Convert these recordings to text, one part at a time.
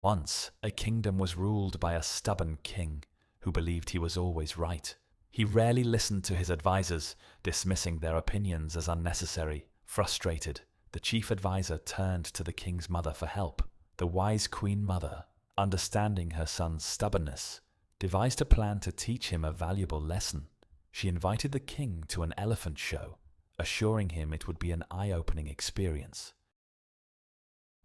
Once, a kingdom was ruled by a stubborn king who believed he was always right. He rarely listened to his advisors, dismissing their opinions as unnecessary. Frustrated, the chief advisor turned to the king's mother for help. The wise queen mother, understanding her son's stubbornness, devised a plan to teach him a valuable lesson. She invited the king to an elephant show, assuring him it would be an eye-opening experience.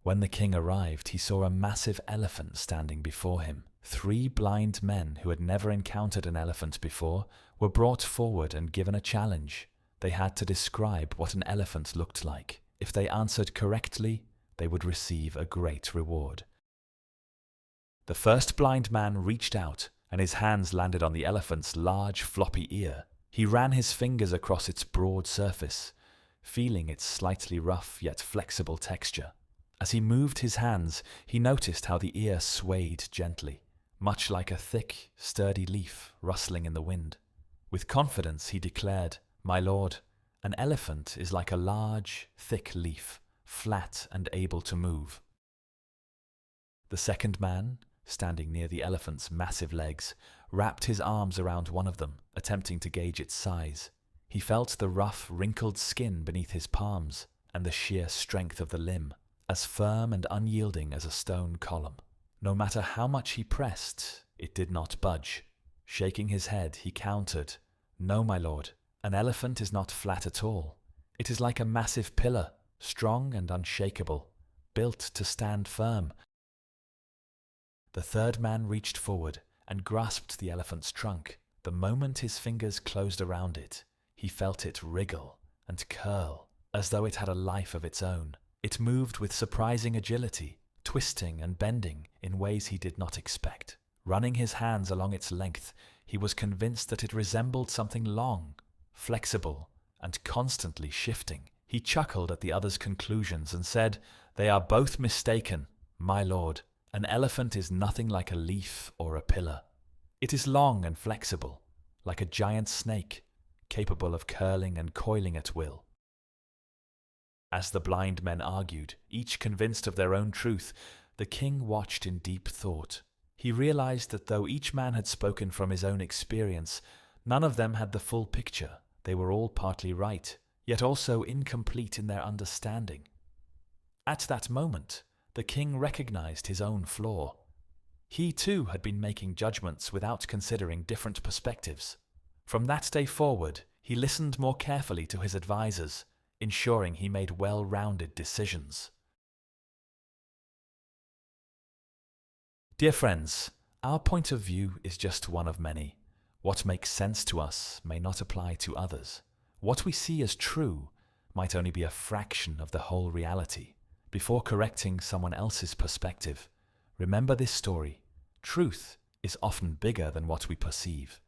When the king arrived, he saw a massive elephant standing before him. 3 blind men who had never encountered an elephant before were brought forward and given a challenge. They had to describe what an elephant looked like. If they answered correctly, they would receive a great reward. The first blind man reached out, and his hands landed on the elephant's large floppy ear. He ran his fingers across its broad surface, feeling its slightly rough yet flexible texture. As he moved his hands, he noticed how the ear swayed gently, much like a thick, sturdy leaf rustling in the wind. With confidence he declared, "My lord, an elephant is like a large, thick leaf, flat and able to move." The second man, standing near the elephant's massive legs, wrapped his arms around one of them, attempting to gauge its size. He felt the rough, wrinkled skin beneath his palms and the sheer strength of the limb, as firm and unyielding as a stone column. No matter how much he pressed, it did not budge. Shaking his head, he countered, "No, my lord, an elephant is not flat at all. It is like a massive pillar, strong and unshakable, built to stand firm." The third man reached forward and grasped the elephant's trunk. The moment his fingers closed around it, he felt it wriggle and curl, as though it had a life of its own. It moved with surprising agility, twisting and bending in ways he did not expect. Running his hands along its length, he was convinced that it resembled something long, flexible, and constantly shifting. He chuckled at the other's conclusions and said, "They are both mistaken, my lord. An elephant is nothing like a leaf or a pillar. It is long and flexible, like a giant snake, capable of curling and coiling at will." As the blind men argued, each convinced of their own truth, the king watched in deep thought. He realized that though each man had spoken from his own experience, none of them had the full picture. They were all partly right, yet also incomplete in their understanding. At that moment, the king recognized his own flaw. He too had been making judgments without considering different perspectives. From that day forward, he listened more carefully to his advisors, ensuring he made well-rounded decisions. Dear friends, our point of view is just one of many. What makes sense to us may not apply to others. What we see as true might only be a fraction of the whole reality. Before correcting someone else's perspective, remember this story. Truth is often bigger than what we perceive.